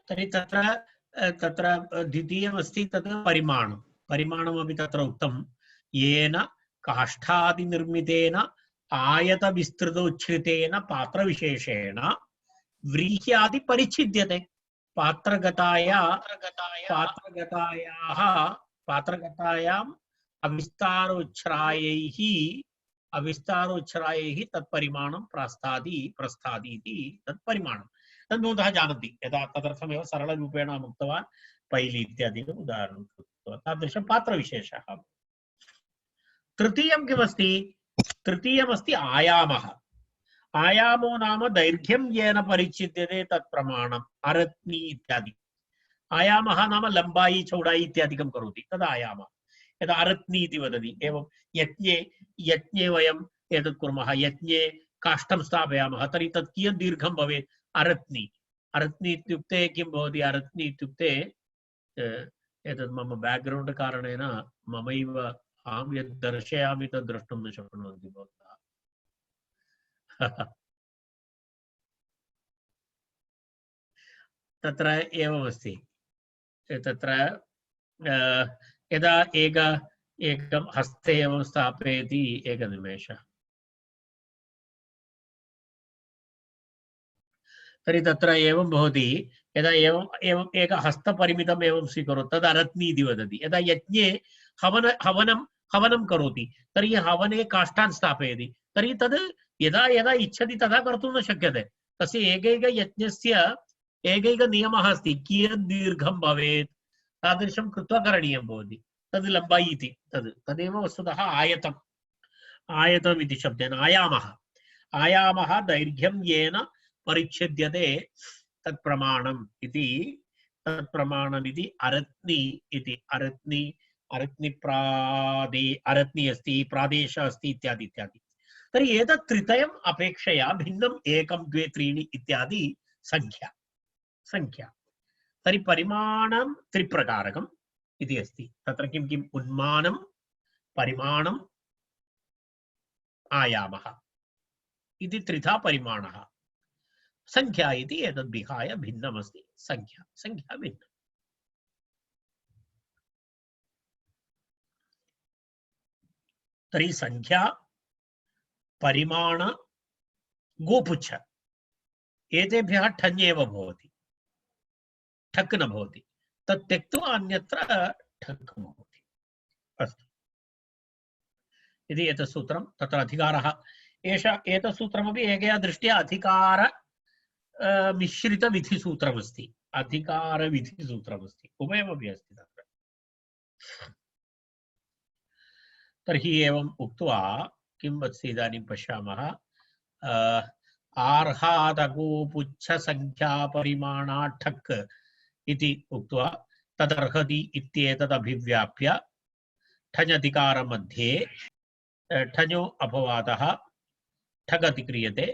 तर्हि तत्र तत्र द्वितीयमस्ति तत् परिमाणं परिमाणमपि तत्र उक्तं येन काष्ठादिनिर्मितेन आयतविस्तृतोच्छ्रितेन पात्रविशेषेण व्रीह्यादि परिच्छिद्यते पात्रगतायाः पात्रगतायाम् अविस्तारोच्छ्रायैः तत्परिमाणं प्रस्थादि इति तत्परिमाणं तद्भवन्तः जानन्ति यदा तदर्थमेव सरलरूपेण उक्तवान् पैली इत्यादिकम् उदाहरणं कृत्वा तादृशं पात्रविशेषः। तृतीयं किमस्ति? तृतीयमस्ति आयामः। आयामो नाम दैर्घ्यं येन परिच्छिद्यते तत् प्रमाणम् अरत्नी इत्यादि। आयामः नाम लम्बाई चौडाई इत्यादिकं करोति तद् आयामः। यदा अरत्नी इति वदति एवं यज्ञे वयम् एतत् कुर्मः यज्ञे काष्ठं स्थापयामः तर्हि तत् कियत् दीर्घं भवेत्? अरत्नी। अरत्नी इत्युक्ते किं भवति? अरत्नी इत्युक्ते एतत् मम बैकग्राउंड कारणेन ममैव अहं यद् दर्शयामि तद् द्रष्टुं न शक्नुवन्ति भवन्तः। तत्र एवमस्ति तत्र यदा एकं हस्ते एवं स्थापयति एकनिमेषः तर्हि तत्र एवं भवति यदा एवं एक हस्तपरिमितम् एवं स्वीकरोति तद् अरत्नी इति वदति। यदा यज्ञे हवनं करोति तर्हि हवने काष्ठान् स्थापयति तर्हि तद् यदा यदा इच्छति तदा कर्तुं न शक्यते। तस्य एकैकयज्ञस्य एकैकनियमः अस्ति कियत् दीर्घं भवेत् तादृशं कृत्वा करणीयं भवति। तद् लम्बाई इति तदेव वस्तुतः आयतम् इति शब्देन आयामः दैर्घ्यं येन परिच्छिद्यते तत्प्रमाणम् इति अरत्नी इति अरत्नी अस्ति प्रादेश अस्ति इत्यादि इत्यादि। तर्हि एतत् त्रितयम् अपेक्षया भिन्नम् 1 2 3 इत्यादि संख्या। तर्हि परिमाणं त्रिप्रकारकम् इति अस्ति। तत्र किं किम्? उन्मानं, परिमाणम्, आयामः इति त्रिधा परिमाणः। संख्या इति एतद् विहाय भिन्नमस्ति। संख्या भिन्ना। तर्हि संख्या परिमाण गोपुच्छ एतेभ्यः ठञ् एव भवति, ठक् न भवति। तत् त्यक्त्वा अन्यत्र ठक् भवति। अस्तु इति एतत् सूत्रं। तत्र अधिकारः एतत् सूत्रमपि एकया दृष्ट्या अधिकार मिश्रितविधिसूत्रमस्ति। अधिकारविधिसूत्रमस्ति उभयमपि अस्ति तत्र। तर्हि एवम् उक्त्वा किं वत्सि इदानीं पश्यामः। आर्हादगोपुच्छसङ्ख्यापरिमाणाठक् इति उक्त्वा तदर्हति इत्येतदभिव्याप्य ठञधिकारमध्ये ठञो अपवादः ठक् अतिक्रियते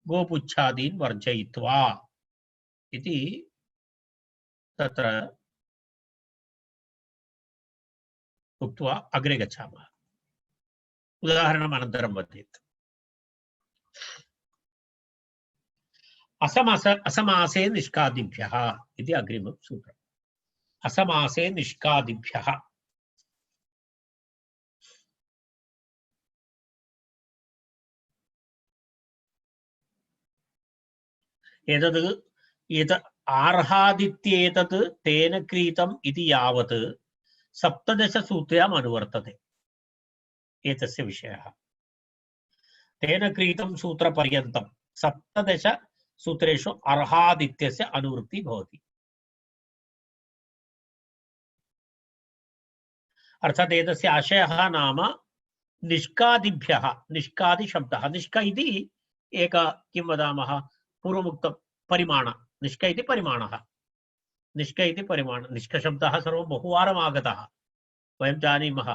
गोपुच्छादीन् वर्जयित्वा इति तत्र उक्त्वा अग्रे गच्छामः। उदाहरणम् अनन्तरं वदेत्। असमासे निष्कादिभ्यः इति अग्रिमं सूत्रम्। असमासे निष्कादिभ्यः एतत् आर्हादित्येतत् तेन क्रीतम् इति यावत् 17 सूत्र्याम् अनुवर्तते। एतस्य विषयः तेन क्रीतं सूत्रपर्यन्तं 17 सूत्रेषु अर्हादित्यस्य अनुवृत्ति भवति। अर्थात् एतस्य आशयः नाम निष्कादिभ्यः, निष्कादिशब्दः, निष्क इति एक किं वदामः पूर्वमुक्तं परिमाण, निष्क इति परिमाणः, निष्क इति परिमाण। निष्कशब्दः सर्वं बहुवारम् आगतः, वयं जानीमः।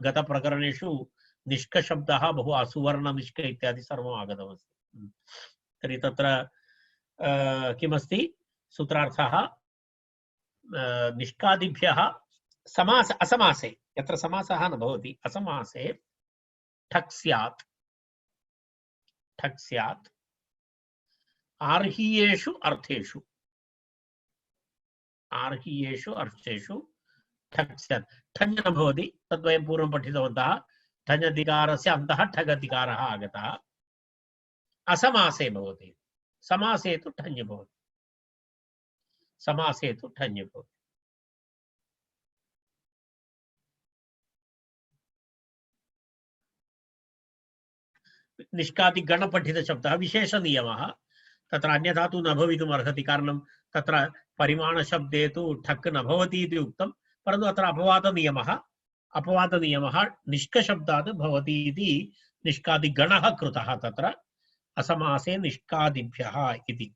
गतप्रकरणेषु निष्कशब्दः बहु असुवर्ण निष्क इत्यादि सर्वम् आगतमस्ति। तर्हि तत्र किमस्ति सूत्रार्थः? निष्कादिभ्यः समास असमासे, यत्र समासः न भवति, असमासे ठक् स्यात् आर्हीयेषु अर्थेषु। आर्हीयेषु अर्थेषु ठक् स्यात्। ठञ् न भवति, तद्वयं पूर्वं पठितवन्तः। ठञ् अन्तः ठग् आगतः। असमासे भवति, समासे तु ठञ् भवति, समासे तु ठञ् भवति। निष्कादिगणपठितशब्दः विशेषनियमः, तत्र अन्यथा तु न भवितुम् अर्हति। कारणं तत्र परिमाणशब्दे तु ठक् न भवति इति उक्तं, परन्तु अत्र अपवादनियमः निष्कशब्दात् भवति इति निष्कादिगणः कृतः तत्र असमासे निष्कादिभ्यः इति।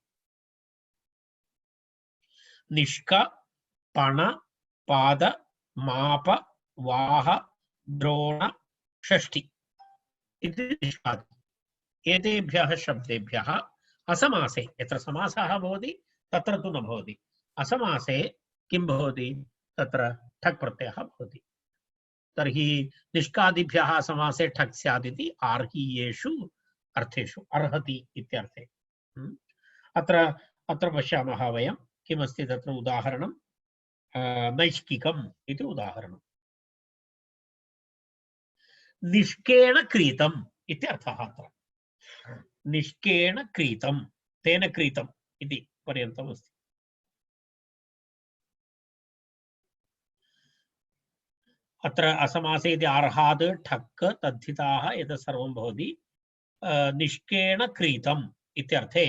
निष्क, पण, पाद, माप, वाह, द्रोण, षष्ठी इति निष्कादि। एतेभ्यः शब्देभ्यः असमासे, यत्र समासः भवति तत्र तु न भवति, असमासे किं भवति, तत्र ठक् प्रत्ययः भवति। तर्हि निष्कादिभ्यः समासे ठक् स्यात् इति आर्हीयेषु अर्थेषु अर्हति इत्यर्थे। अत्र पश्यामः वयं किमस्ति तत्र उदाहरणं, नैष्किकम् इति उदाहरणं। निष्केण क्रीतम् इति अर्थः। अत्र निष्केण क्रीतं, तेन क्रीतम् इति पर्यन्तम् अस्ति। अत्र असमासे इति अर्हात् ठक् तद्धिताः एतत् सर्वं भवति। निष्केण क्रीतम् इत्यर्थे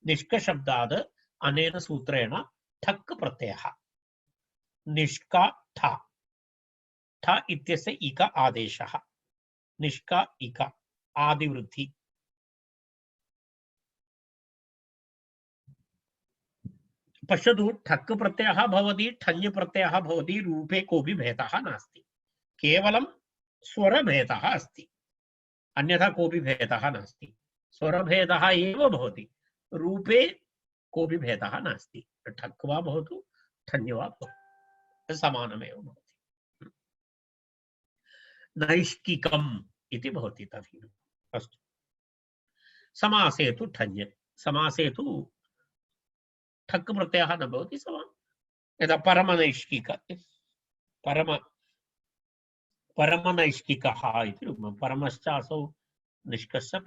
निष्कशब्दात् अनेन सूत्रेण ठक् प्रत्ययः। निष्का ठ, ठ इत्यस्य इक आदेशः, निष्का इक आदिवृद्धि। पश्यतु, ठक् प्रत्ययः भवति, ठञ् प्रत्ययः भवति, रूपे कोऽपि भेदः नास्ति, केवलं स्वरभेदः अस्ति, अन्यथा कोऽपि भेदः नास्ति। स्वरभेदः एव भवति, रूपे कोऽपि भेदः नास्ति। ठक् वा भवतु ठञ् वा भवतु समानमेव भवति। नैष्किकम् इति भवति तर्हि। अस्तु, समासे तु ठञ्, समासे तु ठक् प्रत्ययः न भवति। यदा परमनैष्किक, परमनैष्किकः इति रूपं, परमश्चासौ निष्कस्य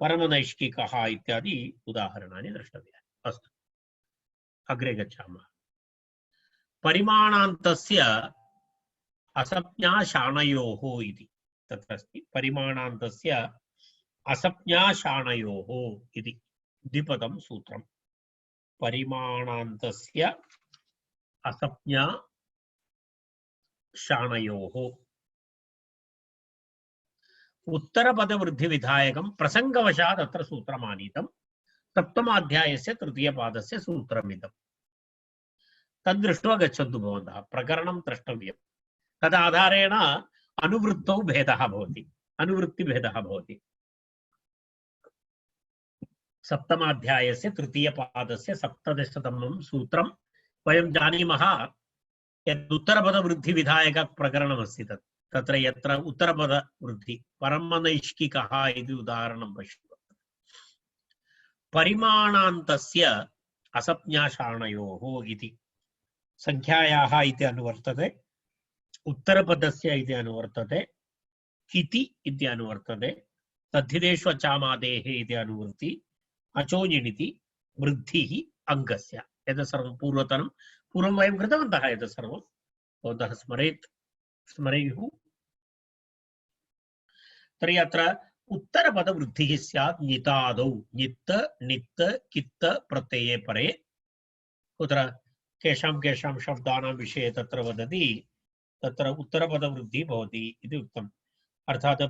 परमनैष्किकः इत्यादि उदाहरणानि द्रष्टव्यानि। अस्तु, अग्रे गच्छामः। परिमाणान्तस्य असप्ज्ञाशाणयोः इति तत्र अस्ति। परिमाणान्तस्य असप्ज्ञाशाणयोः इति द्विपदं सूत्रम्। परिमाणान्तस्य असप्ज्ञाशाणयोः उत्तरपदवृद्धिविधायकं प्रसङ्गवशात् अत्र सूत्रमानीतं। सप्तमाध्यायस्य तृतीयपादस्य सूत्रमिदं। तद्दृष्ट्वा गच्छन्तु भवन्तः, प्रकरणं द्रष्टव्यं। तदाधारेण अनुवृत्तौ भेदः भवति, अनुवृत्तिभेदः भवति। सप्तमाध्यायस्य तृतीयपादस्य 17तमं सूत्रं वयं जानीमः। यत् उत्तरपदवृद्धिविधायकप्रकरणमस्ति तत्र यत्र उत्तरपदवृद्धि परमनैष्किकः इति उदाहरणं पश्यतु। परिमाणान्तस्य असप्ज्ञाशाणयोः इति संख्यायाः इति अनुवर्तते, उत्तरपदस्य इति अनुवर्तते, किति इति अनुवर्तते, तद्धितेषु अचामादेः इति अनुवृत्ति, अचोनिनिति, वृद्धिः अङ्गस्य। एतत् सर्वं पूर्वं वयं कृतवन्तः। एतत् सर्वं भवन्तः स्मरेयुः। तर्हि अत्र उत्तरपदवृद्धिः स्यात् नितादौ, नित्त नित्त कित्त प्रत्यये परे। कुत्र केषां शब्दानां विषये तत्र वदति, तत्र उत्तरपदवृद्धिः भवति इति उक्तम्। अर्थात्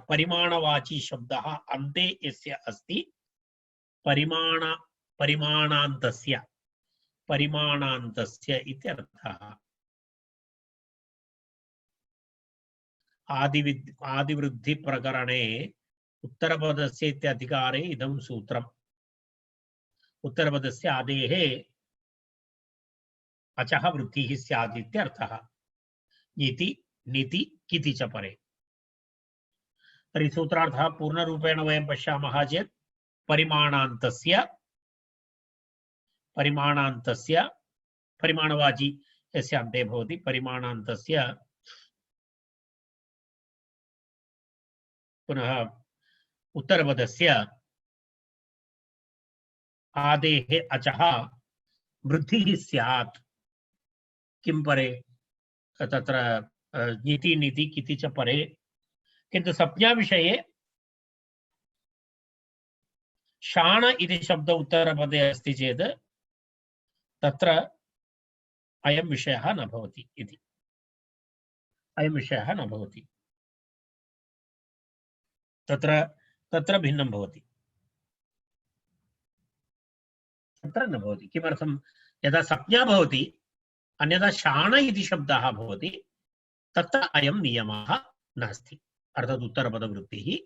परिमाणवाची शब्दः अन्ते यस्य अस्ति, परिमाणान्तस्य इत्यर्थः। आदिवृद्धिप्रकरणे उत्तरपदस्य इत्यधिकारे इदं सूत्रम्। उत्तरपदस्य आदेः अचः वृद्धिः स्यात् इत्यर्थः। निति निति किति च परे। तर्हि सूत्रार्थः पूर्णरूपेण वयं पश्यामः चेत् परिमाणान्तस्य परिमाणवाची यस्य अन्ते भवति परिमाणान्तस्य पुनः उत्तरपदस्य आदेः अचः वृद्धिः स्यात् किं परे तत्र नीति नीति किति च परे किन्तु संज्ञा विषये शाण इति शब्द उत्तरपदे अस्ति चेत् तत्र अयं विषयः न भवति इति अयं विषयः न भवति तत्र तत्र भिन्नं भवति तत्र न भवति किमर्थं यदा संज्ञा भवति अन्यथा शाण इति शब्दः भवति तत्र अयं नियमः नास्ति अर्थात् उत्तरपदवृत्तिः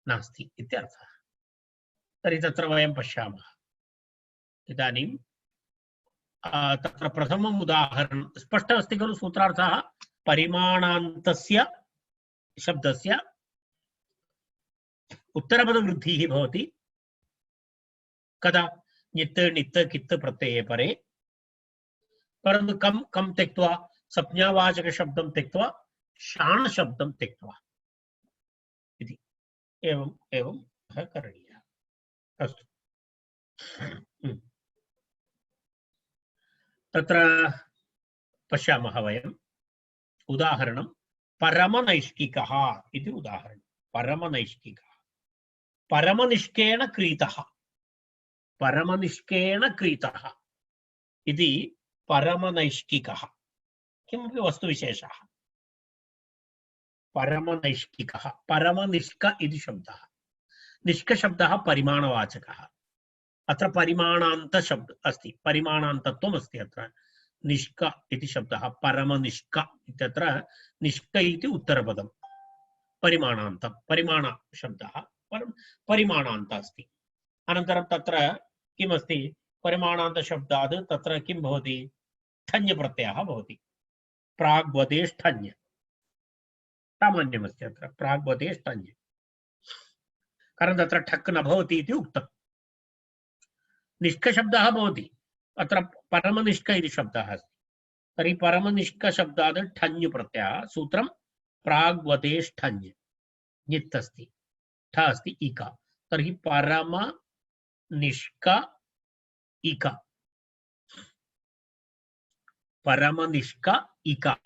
नास्ति इत्यर्थः तर्हि तत्र वयं पश्यामः इदानीं तत्र प्रथमम् उदाहरणं स्पष्टम् अस्ति खलु सूत्रार्थः परिमाणान्तस्य शब्दस्य उत्तरपदवृद्धिः भवति कदा नित् नित् कित् प्रत्यये परे परन्तु कं कं त्यक्त्वा संज्ञावाचक शब्दं त्यक्त्वा शाण शब्दं त्यक्त्वा इति एवं एवं करणीयः अस्तु तत्र पश्यामः वयम् उदाहरणं परमनैष्किकः इति उदाहरणं परमनैष्किकः परमनिष्केण क्रीतः परमनिष्केण क्रीतः इति परमनैष्किकः किमपि वस्तुविशेषः परमनैष्किकः परमनिष्क इति शब्दः निष्क शब्दः परिमाणवाचकः अत्र परिमाणान्त शब्द अस्ति परिमाणान्तत्वम् अस्ति अत्र निष्क इति शब्दः परमनिष्क इत्यत्र निष्क इति उत्तरपदं परिमाणान्तं परिमाण शब्दः परिमाणान्त अस्ति अनन्तरं तत्र किमस्ति परिमाणान्त शब्दात् तत्र किं भवति ठञ् प्रत्ययः भवति प्राग्वदेश् ठञ् सामान्यमस्ति अत्र प्राग्वदेश् ठञ् कारणं तत्र ठक् न भवति इति उक्तम् निष्क शब्दः भवति अत्र परमनिष्क इति शब्दः अस्ति तर्हि परमनिष्क शब्दात् ठञ् प्रत्ययः सूत्रं प्राग्वदेश् ठञ् नित् अस्ति ठ अस्ति इका तर्हि परमनिष्क इका परमनिष्क इका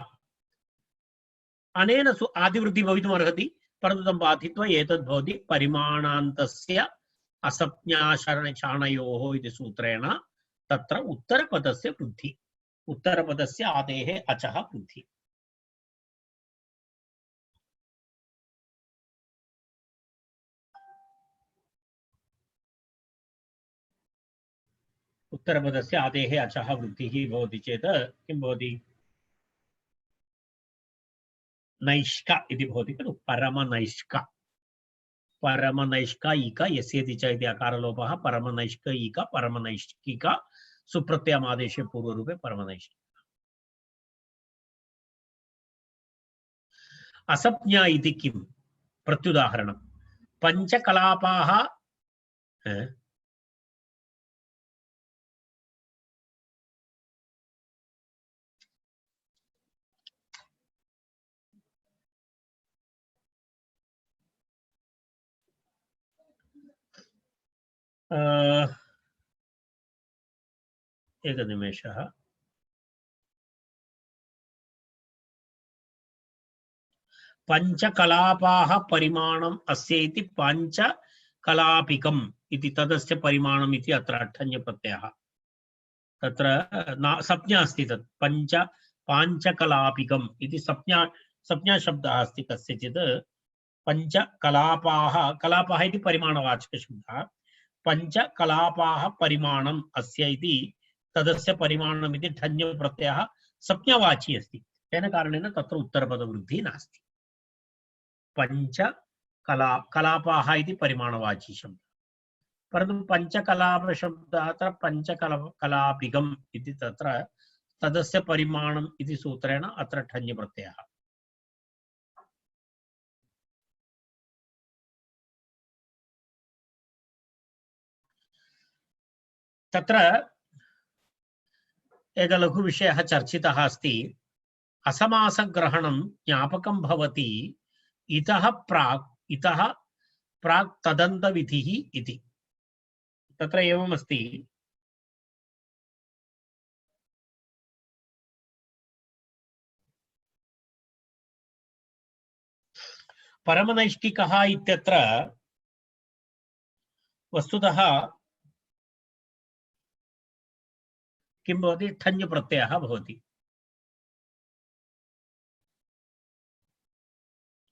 अनेन आदिवृद्धि भवितुम् अर्हति परन्तु तं बाधित्वा एतद् भवति परिमाणान्तस्य असंज्ञाशाणयोः इति सूत्रेण तत्र उत्तरपदस्य वृद्धि उत्तरपदस्य आदेः अचः वृद्धि उत्तरपदस्य आदेः अचः वृद्धिः भवति चेत् किं भवति नैष्क इति भवति खलु परमनैष्क परमनैष्क इक यस्येति च इति अकारलोपः परमनैष्क इक परमनैष्किक सुप्रत्ययमादेशे पूर्वरूपे परमनैष्किक असंज्ञा इति किं प्रत्युदाहरणं पञ्चकलापाः एकनिमेषः पञ्चकलापाः परिमाणम् अस्य इति पञ्चकलापिकम् इति तदस्य परिमाणम् इति अत्र ठञ् प्रत्ययः तत्र संज्ञा अस्ति तत् पाञ्चकलापिकम् इति संज्ञा शब्दः अस्ति कस्यचित् पञ्चकलापाः कलापः इति परिमाणवाचकशब्दः पञ्चकलापाः परिमाणम् अस्य इति तदस्य परिमाणम् इति ठञ् प्रत्ययः संज्ञावाची अस्ति तेन कारणेन तत्र उत्तरपदवृद्धिः नास्ति कलापाः इति परिमाणवाची शब्दः परन्तु पञ्चकलापशब्दः अत्र पञ्चकलापिकम् इति तत्र तदस्य परिमाणम् इति सूत्रेण अत्र ठञ् प्रत्ययः तत्र एकः लघुविषयः चर्चितः अस्ति। असमासग्रहणं ज्ञापकं भवति इतः प्राक् तदन्तविधिः इति। तत्र एवमस्ति, परमनैष्ठिकः इत्यत्र वस्तुतः किं भवति, ठञ् प्रत्ययः भवति।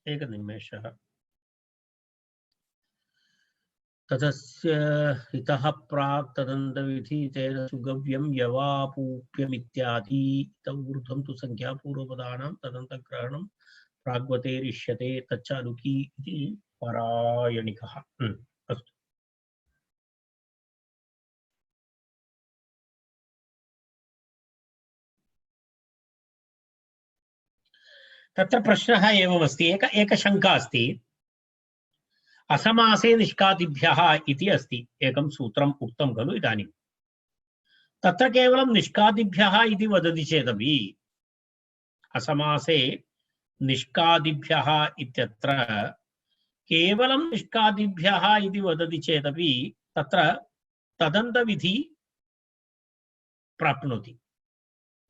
एकनिमेषः। तदस्य इतः प्राक् तदन्तविधि तेन सुगव्यं यवापूप्यमित्यादि ऊर्ध्वं तु संख्यापूर्वपदानां तदन्तग्रहणं प्राग्वतेरिष्यते तच्च अनुकी इति परायणिकः। अस्तु। तत्र प्रश्नः एवमस्ति, एक शङ्का अस्ति। असमासे निष्कादिभ्यः इति अस्ति एकं सूत्रम् उक्तं खलु इदानीं। तत्र केवलं निष्कादिभ्यः इति वदति चेदपि, असमासे निष्कादिभ्यः इत्यत्र केवलं निष्कादिभ्यः इति वदति चेदपि तत्र तदन्तविधि प्राप्नोति।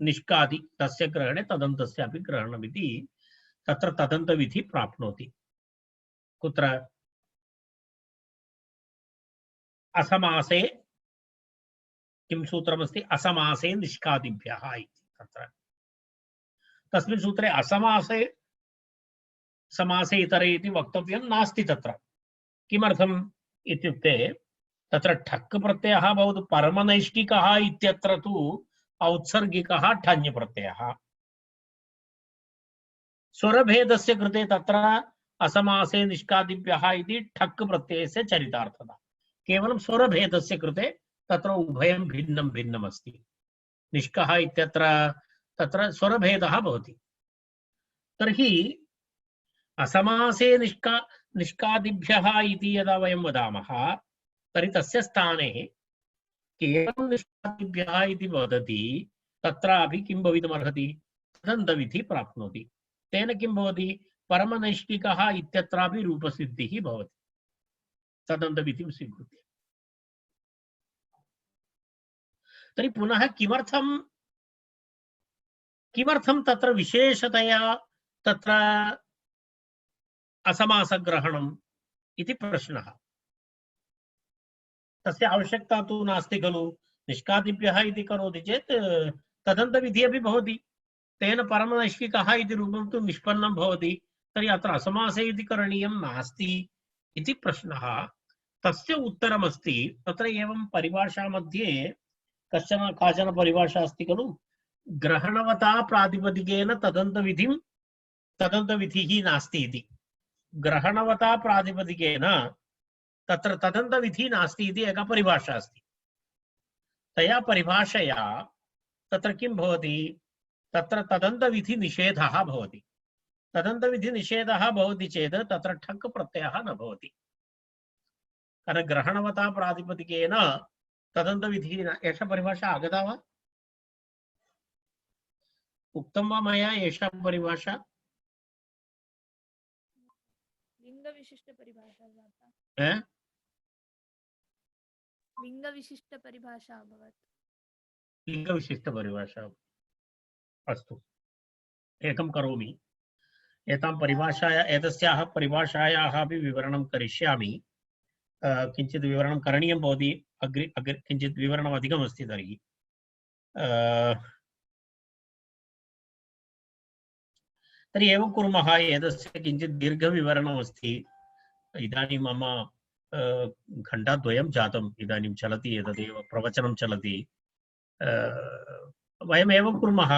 निष्कादि तस्य ग्रहणे तदन्तस्य अपि ग्रहणमिति तत्र तदन्तविधि प्राप्नोति। कुत्र? असमासे किं सूत्रमस्ति? असमासे निष्कादिभ्यः इति। तत्र तस्मिन् सूत्रे असमासे समासे इतरे इति वक्तव्यं नास्ति। तत्र किमर्थम् इत्युक्ते तत्र ठक् प्रत्ययः भवतु, परमनैष्ठिकः इत्यत्र तु औत्सर्गिकः ठञ् प्रत्ययः। स्वरभेदस्य कृते तत्र असमासे निष्कादिभ्यः इति ठक् प्रत्ययस्य चरितार्थता। केवलं स्वरभेदस्य कृते तत्र उभयं भिन्नं भिन्नम् अस्ति। निष्कः इत्यत्र तत्र स्वरभेदः भवति। तर्हि असमासे निष्कादिभ्यः इति यदा वयं वदामः तर्हि तस्य स्थाने केवलं निष्कादिभ्यः इति वदति, तत्रापि किं भवितुमर्हति? तदन्तविधि प्राप्नोति। तेन किं भवति? परमनैष्ठिकः इत्यत्रापि रूपसिद्धिः भवति तदन्तविधिं स्वीकृत्य। तर्हि पुनः किमर्थं तत्र विशेषतया तत्र असमासग्रहणम् इति प्रश्नः। तस्य आवश्यकता तु नास्ति खलु। निष्कादिभ्यः इति करोति चेत् तदन्तविधिः अपि भवति, तेन परमनैष्ठिकः इति रूपं तु निष्पन्नं भवति। तर्हि अत्र असमासे इति करणीयं नास्ति इति प्रश्नः। तस्य उत्तरमस्ति, तत्र एवं परिभाषा मध्ये काचन परिभाषा अस्ति खलु, ग्रहणवता प्रातिपदिकेन तदन्तविधिः नास्ति इति। ग्रहणवता प्रातिपदिकेन तत्र तदन्तविधिः नास्ति इति एका परिभाषा अस्ति। तया परिभाषया तत्र किं भवति? तत्र तदन्तविधिनिषेधः भवति। तदन्तविधिनिषेधः भवति चेत् तत्र ठक् प्रत्ययः न भवति। कारण ग्रहणवता प्रातिपदिकेन तदन्तविधिः न। एषा परिभाषा आगता वा? उक्तं वा मया एषा परिभाषा? लिङ्गविशिष्टपरिभाषा जाता। लिङ्गविशिष्टपरिभाषा अभवत्। लिङ्गविशिष्टपरिभाषा। अस्तु, एकं करोमि। एतां परिभाषाया एतस्याः परिभाषायाः अपि विवरणं करिष्यामि। किञ्चित् विवरणं करणीयं भवति। अग्रे किञ्चित् विवरणम् अधिकमस्ति। तर्हि एवं कुर्मः। एतस्य किञ्चित् दीर्घविवरणमस्ति। इदानीं मम घण्टाद्वयं जातम्। इदानीं चलति, एतदेव प्रवचनं चलति। वयम् एवं कुर्मः,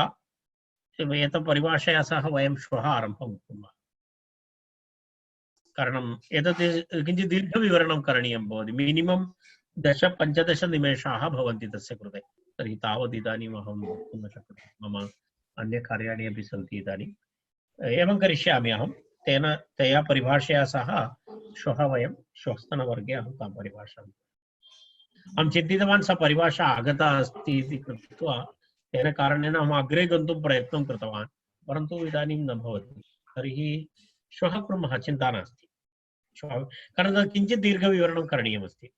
एतं परिभाषया सह वयं श्वः आरम्भं कुर्मः। कारणम् एतत् किञ्चित् दीर्घविवरणं करणीयं भवति। मिनिमम् 10-15 निमेषाः भवन्ति तस्य कृते। तर्हि तावत् इदानीम् अहं वक्तुं न शक्नोमि, मम अन्यकार्याणि अपि सन्ति। इदानीम् एवं करिष्यामि अहं। तया परिभाषया सह श्वः वयं श्वस्तनवर्गे अहं तां परिभाषाम् अहं चिन्तितवान्। सा परिभाषा आगता अस्ति इति कृत्वा तेन कारणेन अहम् अग्रे गन्तुं प्रयत्नं कृतवान्, परन्तु इदानीं न भवति। तर्हि श्वः कुर्मः, चिन्ता नास्ति। श्वः, कारण किञ्चित् दीर्घविवरणं करणीयमस्ति।